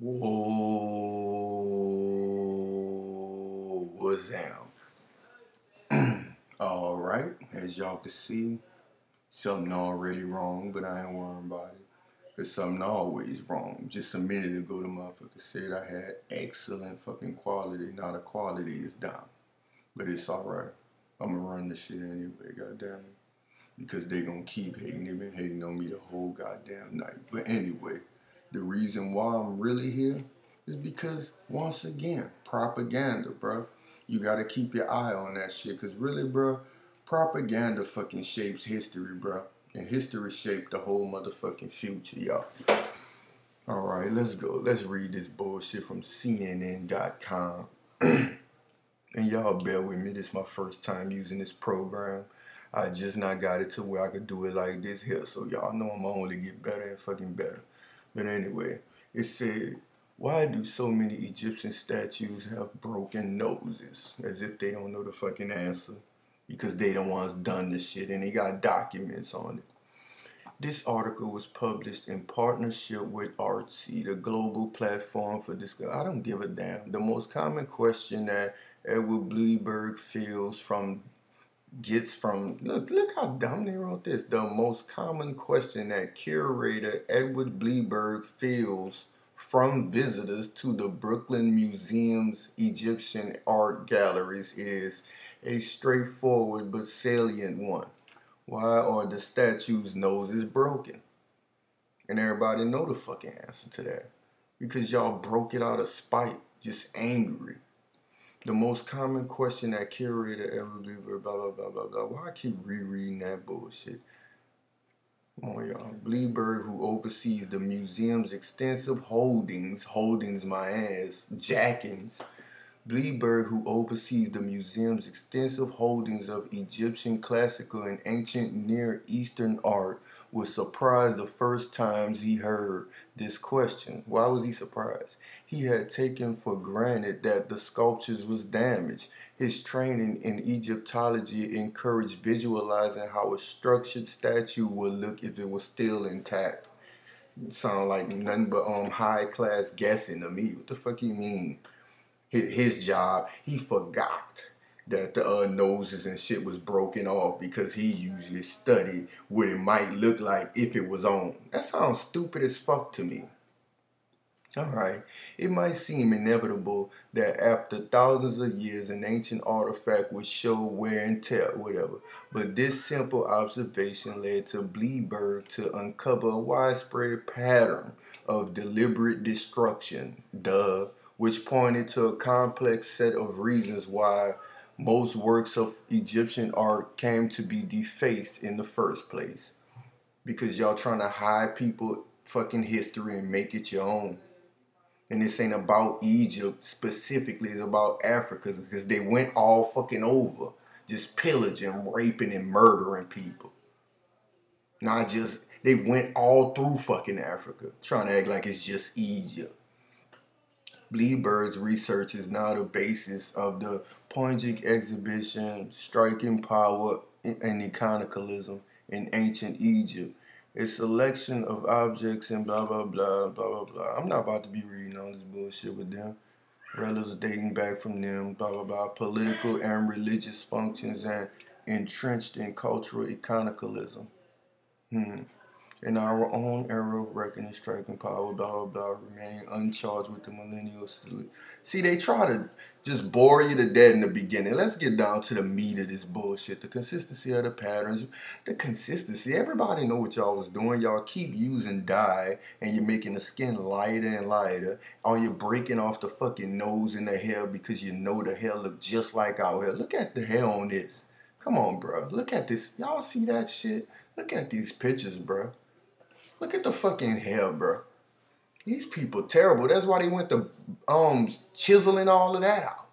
Whoa, what's down? All right, as y'all can see, something already wrong, but I ain't worrying about it. There's something always wrong. Just a minute ago, the motherfucker said I had excellent fucking quality. Now the quality is down, but it's all right. I'm gonna run this shit anyway, goddamn it, because they gonna keep hating. They've been hating on me the whole goddamn night. But anyway, the reason why I'm really here is because, once again, propaganda, bro. You gotta keep your eye on that shit, cause really, bro, propaganda fucking shapes history, bro. And history shaped the whole motherfucking future, y'all. Alright, let's go. Let's read this bullshit from CNN.com. And y'all bear with me, this is my first time using this program. I just not got it to where I could do it like this here. So y'all know I'm gonna only get better and fucking better. But anyway, it said, why do so many Egyptian statues have broken noses? As if they don't know the fucking answer. Because they the ones done this shit and they got documents on it. This article was published in partnership with Artsy, the global platform for this. I don't give a damn. The most common question that Edward Bleiberg gets from look how dumb they wrote this. The most common question that curator Edward Bleiberg feels from visitors to the Brooklyn Museum's Egyptian art galleries is a straightforward but salient one. Why are the statue's noses broken? And everybody know the fucking answer to that. Because y'all broke it out of spite, just angry. The most common question that curator ever blah blah blah blah blah. Why I keep rereading that bullshit? Come on, y'all. Bleiberg, who oversees the museum's extensive holdings my ass, jackings, Bleiberg, who oversees the museum's extensive holdings of Egyptian classical and ancient Near Eastern art, was surprised the first times he heard this question. Why was he surprised? He had taken for granted that the sculptures was damaged. His training in Egyptology encouraged visualizing how a structured statue would look if it was still intact. It sound like nothing but high class guessing to me. What the fuck you mean? His job, he forgot that the noses and shit was broken off because he usually studied what it might look like if it was on. That sounds stupid as fuck to me. Alright, it might seem inevitable that after thousands of years an ancient artifact would show wear and tear, whatever. But this simple observation led to Bleiberg to uncover a widespread pattern of deliberate destruction, which pointed to a complex set of reasons why most works of Egyptian art came to be defaced in the first place. Because y'all trying to hide people fucking history and make it your own. And this ain't about Egypt specifically, it's about Africa because they went all fucking over, just pillaging, raping, and murdering people. Not just, they went all through fucking Africa, trying to act like it's just Egypt. Bleiberg's research is now the basis of the Poinjik exhibition, Striking Power and Iconoclasm in Ancient Egypt, a selection of objects and blah blah blah blah blah blah. I'm not about to be reading all this bullshit with them. Relics dating back from them, blah blah blah, political and religious functions and entrenched in cultural iconoclasm. In our own era of reckoning, striking power, blah, blah, blah, remain uncharged with the millennial salute. See, they try to just bore you to death in the beginning. Let's get down to the meat of this bullshit. The consistency of the patterns. The consistency. Everybody know what y'all was doing. Y'all keep using dye, and you're making the skin lighter and lighter. Or you're breaking off the fucking nose and the hair because you know the hair look just like our hair. Look at the hair on this. Come on, bro. Look at this. Y'all see that shit? Look at these pictures, bro. Look at the fucking hair, bro. These people terrible. That's why they went to chiseling all of that out.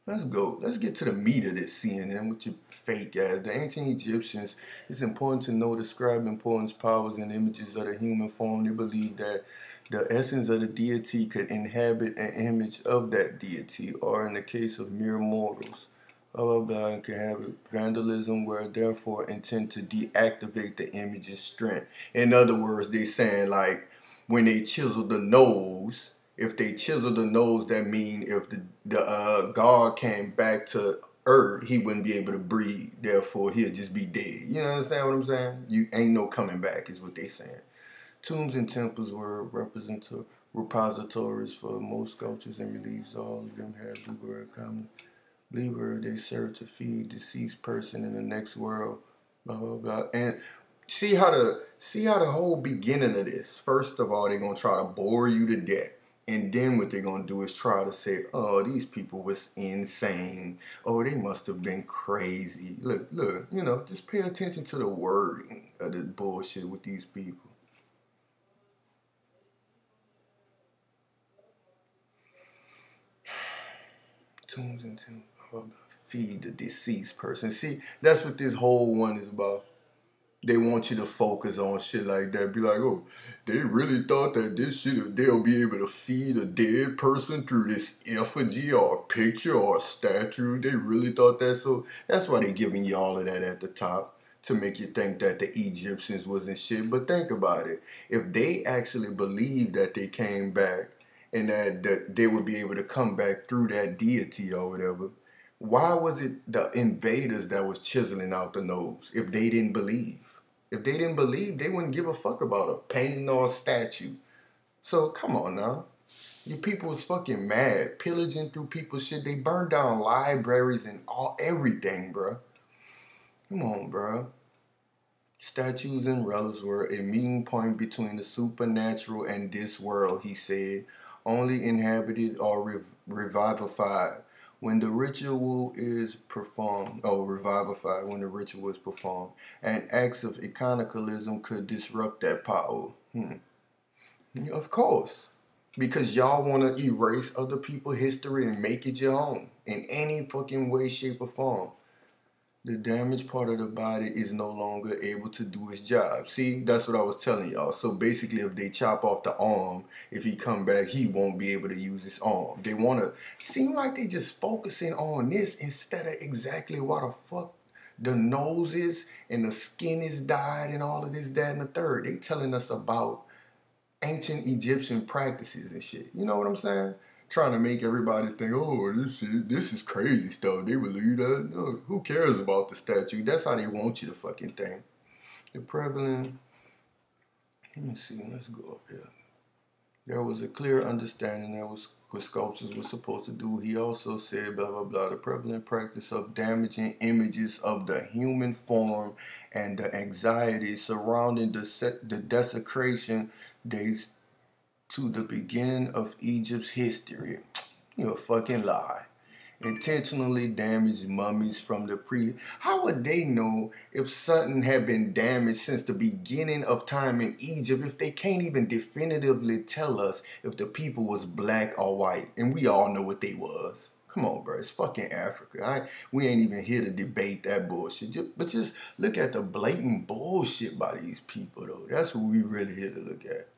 Let's go. Let's get to the meat of this CNN with your fake ass. The ancient Egyptians, it's important to know, describe importance, powers, and images of the human form. They believed that the essence of the deity could inhabit an image of that deity, or in the case of mere mortals, blah blah blah, and can have vandalism where therefore intend to deactivate the image's strength. In other words, they saying like when they chisel the nose, if they chisel the nose, that mean if the God came back to Earth, he wouldn't be able to breathe. Therefore, he'll just be dead. You know understand what I'm saying? You ain't no coming back, is what they saying. Tombs and temples were repositories for most sculptures and reliefs. All of them had Bluebird in common. Bluebird, they serve to feed deceased person in the next world. Blah blah blah. And see how the whole beginning of this. First of all, they're gonna try to bore you to death. And then what they're gonna do is try to say, oh, these people was insane. Oh, they must have been crazy. Look, just pay attention to the wording of the bullshit with these people. Tombs and temples. Feed the deceased person. See, that's what this whole one is about. They want you to focus on shit like that. Be like, oh, they really thought that this shit, they'll be able to feed a dead person through this effigy or a picture or a statue. They really thought that. So that's why they giving you all of that at the top, to make you think that the Egyptians wasn't shit. But think about it. If they actually believed that they came back and that they would be able to come back through that deity or whatever, why was it the invaders that was chiseling out the nose if they didn't believe? If they didn't believe, they wouldn't give a fuck about a painting or a statue. So come on now. You people was fucking mad, pillaging through people's shit. They burned down libraries and everything, bruh. Come on, bruh. Statues and relics were a meeting point between the supernatural and this world, he said, only inhabited or revivified when the ritual is performed, revivified when the ritual is performed. And acts of iconoclasm could disrupt that power. Of course. Because y'all want to erase other people's history and make it your own in any fucking way, shape, or form. The damaged part of the body is no longer able to do its job. See, that's what I was telling y'all. So basically, if they chop off the arm, if he come back, he won't be able to use his arm. They want to seem like they just focusing on this instead of exactly what the fuck the nose is and the skin is dyed and all of this, that, and the third. They telling us about ancient Egyptian practices and shit. You know what I'm saying? Trying to make everybody think, oh, this is crazy stuff. They believe that. No, who cares about the statue? That's how they want you to fucking think. The prevalent, let me see, let's go up here. There was a clear understanding that was what sculptures were supposed to do. He also said, blah, blah, blah, the prevalent practice of damaging images of the human form and the anxiety surrounding the desecration dates to the beginning of Egypt's history. You're a fucking lie. Intentionally damaged mummies from the How would they know if something had been damaged since the beginning of time in Egypt if they can't even definitively tell us if the people was black or white? And we all know what they was. Come on, bro. It's fucking Africa. We ain't even here to debate that bullshit. But just look at the blatant bullshit by these people, though. That's what we really here to look at.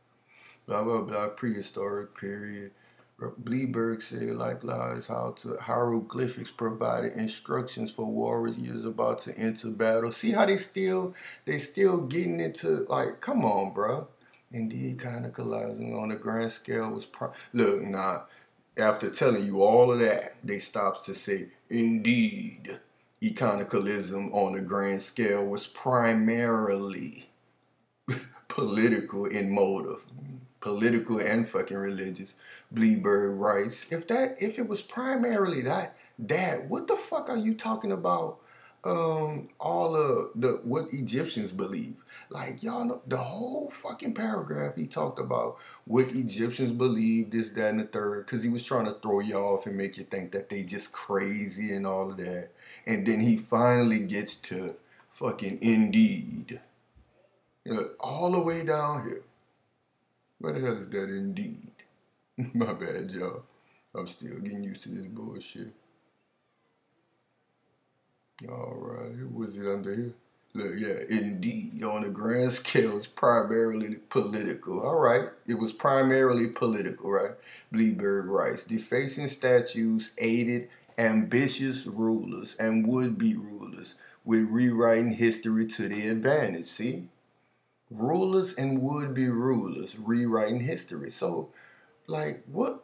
Blah, blah, blah, prehistoric period. Bleberg said likewise how hieroglyphics provided instructions for warriors about to enter battle. See how they still getting into, like, come on, bro. Indeed, iconoclasm on a grand scale was look, nah. After telling you all of that, they stops to say, indeed, iconoclasm on a grand scale was primarily political in motive. Political and fucking religious. Bleberg writes, if it was primarily that, what the fuck are you talking about? All of what Egyptians believe. Like, y'all know the whole fucking paragraph he talked about what Egyptians believe, this, that, and the third, because he was trying to throw you off and make you think that they just crazy and all of that. And then he finally gets to fucking indeed. All the way down here. What the hell is that indeed? My bad, y'all. I'm still getting used to this bullshit. Alright, was it under here? Look, yeah, indeed. On a grand scale, it's primarily political. Alright, it was primarily political, right? Bleberg writes, defacing statues aided ambitious rulers and would-be rulers with rewriting history to their advantage, see? Rulers and would-be rulers rewriting history. So, like, what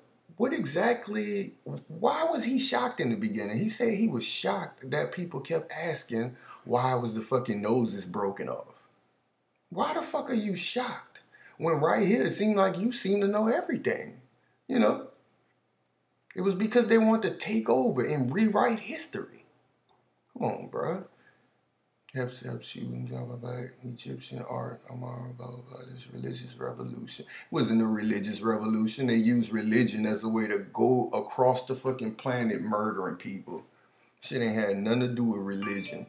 exactly, why was he shocked in the beginning? He said he was shocked that people kept asking why was the fucking noses broken off. Why the fuck are you shocked? When right here it seemed like you seem to know everything. You know? It was because they want to take over and rewrite history. Come on, bruh. Help shooting, blah, blah, blah, Egyptian art, Amar, blah, blah, blah, this religious revolution. It wasn't a religious revolution. They used religion as a way to go across the fucking planet murdering people. Shit ain't had nothing to do with religion.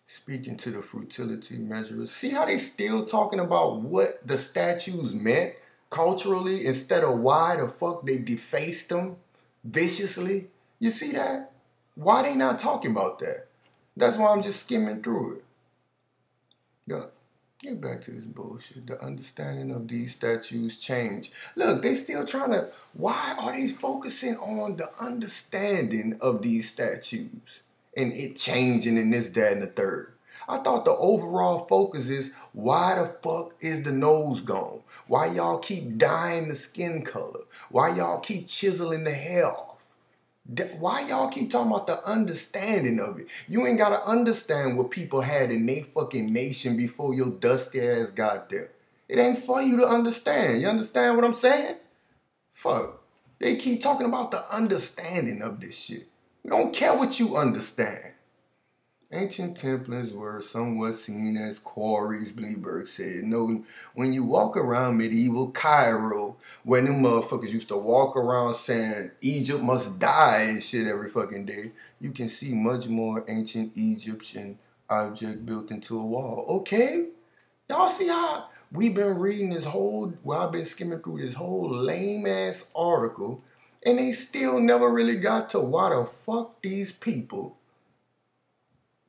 Speaking to the futility measures. See how they still talking about what the statues meant culturally instead of why the fuck they defaced them viciously? You see that? Why they not talking about that? That's why I'm just skimming through it. Yeah. Get back to this bullshit. The understanding of these statues change. Look, they still trying to, why are they focusing on the understanding of these statues? And it changing in this, that, and the third. I thought the overall focus is, why the fuck is the nose gone? Why y'all keep dyeing the skin color? Why y'all keep chiseling the hair off? Why y'all keep talking about the understanding of it? You ain't gotta understand what people had in their fucking nation before your dusty ass got there. It ain't for you to understand. You understand what I'm saying? Fuck. They keep talking about the understanding of this shit. We don't care what you understand. Ancient Templars were somewhat seen as quarries, Bleeberg said. No, when you walk around medieval Cairo, when them motherfuckers used to walk around saying Egypt must die and shit every fucking day, you can see much more ancient Egyptian object built into a wall. Okay? Y'all see how we've been reading this whole, well, I've been skimming through this whole lame-ass article, and they still never really got to why the fuck these people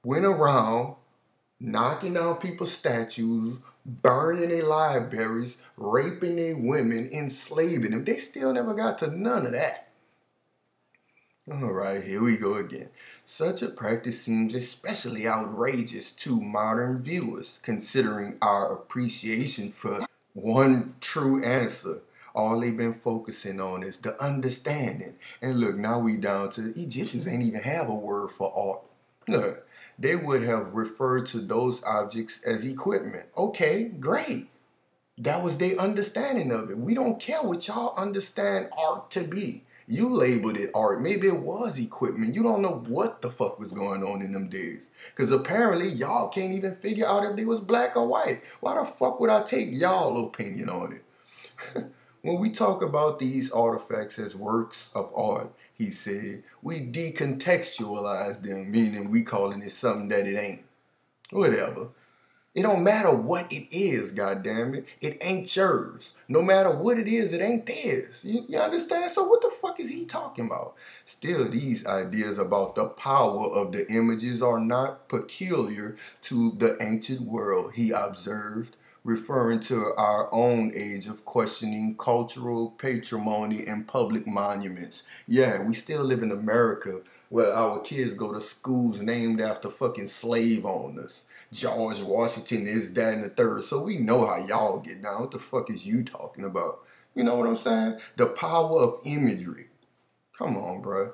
went around knocking down people's statues, burning their libraries, raping their women, enslaving them. They still never got to none of that. All right, here we go again. Such a practice seems especially outrageous to modern viewers, considering our appreciation for one true answer. All they've been focusing on is the understanding. And look, now we down to the Egyptians ain't even have a word for art. Look, they would have referred to those objects as equipment. Okay, great. That was their understanding of it. We don't care what y'all understand art to be. You labeled it art. Maybe it was equipment. You don't know what the fuck was going on in them days. Because apparently y'all can't even figure out if they was black or white. Why the fuck would I take y'all opinion on it? When we talk about these artifacts as works of art, he said, we decontextualize them, meaning we calling it something that it ain't. Whatever. It don't matter what it is, goddammit. It ain't yours. No matter what it is, it ain't theirs. You understand? So what the fuck is he talking about? Still, these ideas about the power of the images are not peculiar to the ancient world, he observed, referring to our own age of questioning cultural patrimony and public monuments. Yeah, we still live in America where our kids go to schools named after fucking slave owners. George Washington is that and the third. So we know how y'all get down. What the fuck is you talking about? You know what I'm saying? The power of imagery. Come on, bro.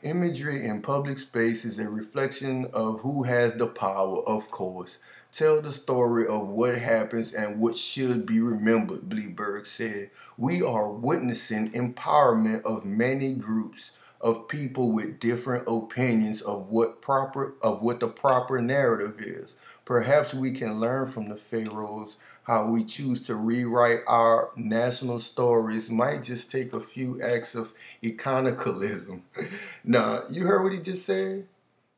Imagery in public space is a reflection of who has the power, of course. Tell the story of what happens and what should be remembered, Bleeberg said. We are witnessing empowerment of many groups of people with different opinions of what the proper narrative is. Perhaps we can learn from the pharaohs how we choose to rewrite our national stories might just take a few acts of iconoclasm. Now, you heard what he just said?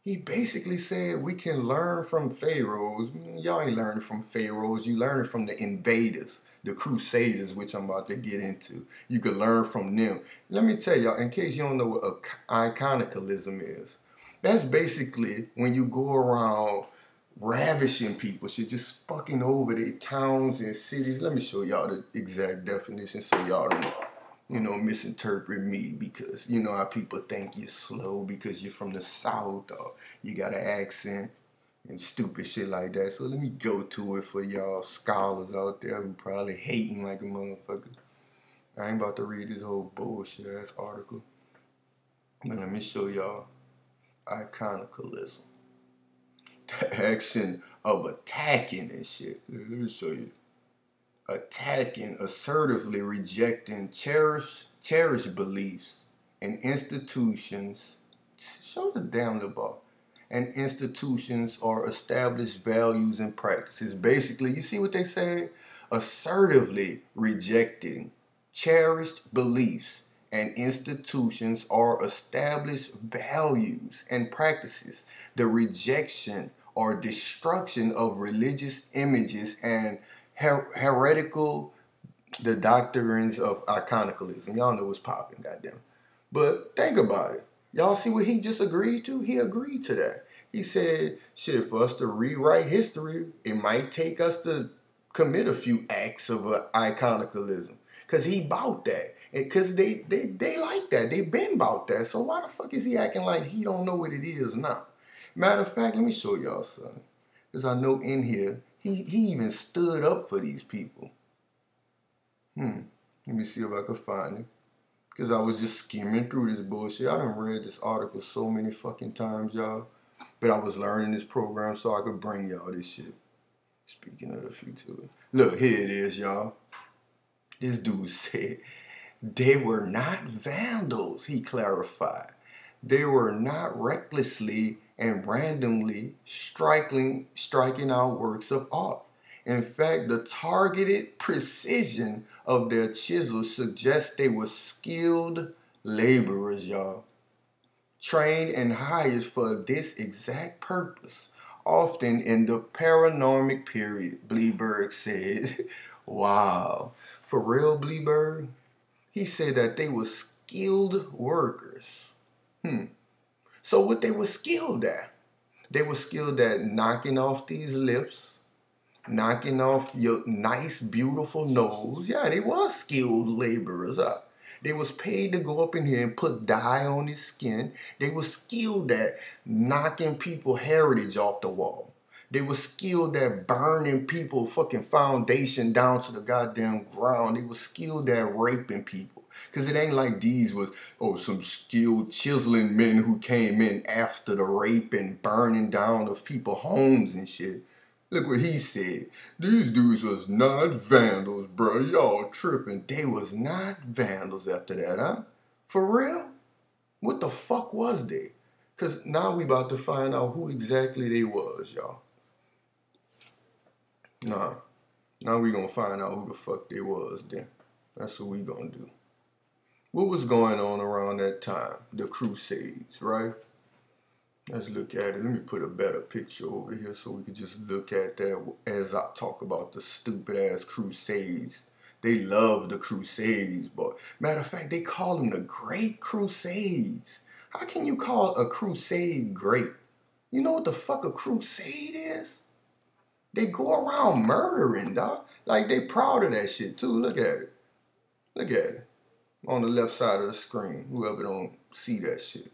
He basically said we can learn from pharaohs. Y'all ain't learning from pharaohs. You learning from the invaders, the crusaders, which I'm about to get into. You could learn from them. Let me tell y'all, in case you don't know what iconoclasm is, that's basically when you go around ravishing people, shit, just fucking over their towns and cities. Let me show y'all the exact definition so y'all don't, misinterpret me, because you know how people think you're slow because you're from the South or you got an accent. and stupid shit like that. So let me go to it for y'all scholars out there who probably hating like a motherfucker. I ain't about to read this whole bullshit ass article. But let me show y'all iconicalism. The action of attacking and shit. Let me show you. Attacking, assertively rejecting cherished beliefs and institutions. Show the damn the ball. And institutions or established values and practices. Basically, you see what they say? Assertively rejecting cherished beliefs and institutions or established values and practices. The rejection or destruction of religious images and heretical, the doctrines of iconicalism. Y'all know what's popping, goddamn. But think about it. Y'all see what he just agreed to? He agreed to that. He said, shit, for us to rewrite history, it might take us to commit a few acts of iconicalism. Because he bought that. Because they like that. They been bought that. So why the fuck is he acting like he don't know what it is now? Matter of fact, let me show y'all something. Because I know in here, he even stood up for these people. Let me see if I can find it. Because I was just skimming through this bullshit. I done read this article so many fucking times, y'all. But I was learning this program so I could bring y'all this shit. Speaking of the future. Look, here it is, y'all. This dude said, they were not vandals, he clarified. They were not recklessly and randomly striking out works of art. In fact, the targeted precision of their chisels suggests they were skilled laborers, y'all. Trained and hired for this exact purpose, often in the paranormic period, Bleberg said. Wow. For real, Bleberg? He said that they were skilled workers. So what they were skilled at? They were skilled at knocking off these lips, knocking off your nice, beautiful nose. Yeah, they were skilled laborers. They was paid to go up in here and put dye on his skin. They were skilled at knocking people heritage off the wall. They were skilled at burning people fucking foundation down to the goddamn ground. They were skilled at raping people. Because it ain't like these was, some skilled chiseling men who came in after the rape and burning down of people's homes and shit. Look what he said. These dudes was not vandals, bro. Y'all tripping. They was not vandals after that, huh? For real? What the fuck was they? Because now we about to find out who exactly they was, y'all. Nah. Now we gonna find out who the fuck they was then. That's what we gonna do. What was going on around that time? The Crusades, right? Let's look at it. Let me put a better picture over here so we can just look at that as I talk about the stupid ass Crusades. They love the Crusades, but matter of fact, they call them the Great Crusades. How can you call a crusade great? You know what the fuck a crusade is? They go around murdering, dog. Like, they proud of that shit, too. Look at it. Look at it. On the left side of the screen, whoever don't see that shit.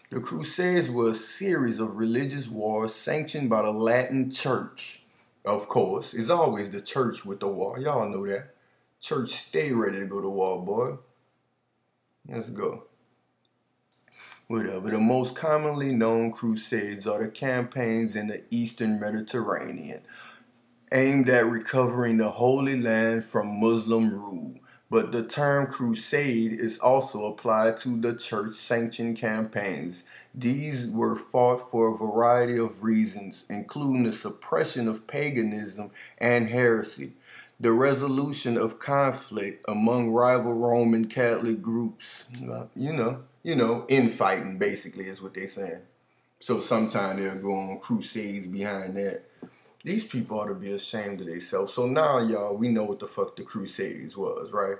The Crusades were a series of religious wars sanctioned by the Latin Church. Of course, it's always the church with the war. Y'all know that. Church stay ready to go to war, boy. Let's go. Whatever. The most commonly known crusades are the campaigns in the Eastern Mediterranean, aimed at recovering the Holy Land from Muslim rule. But the term crusade is also applied to the church-sanctioned campaigns. These were fought for a variety of reasons, including the suppression of paganism and heresy, the resolution of conflict among rival Roman Catholic groups. Infighting basically is what they're saying. So sometimes they'll go on crusades behind that. These people ought to be ashamed of themselves. So now, y'all, we know what the fuck the Crusades was, right?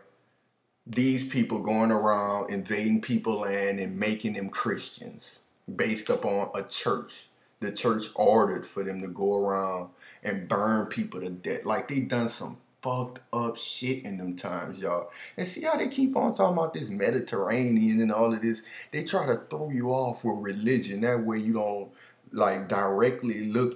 These people going around invading people's land and making them Christians based upon a church. The church ordered for them to go around and burn people to death. Like, they done some fucked up shit in them times, y'all. And see how they keep on talking about this Mediterranean and all of this? They try to throw you off with religion. That way you don't, like, directly look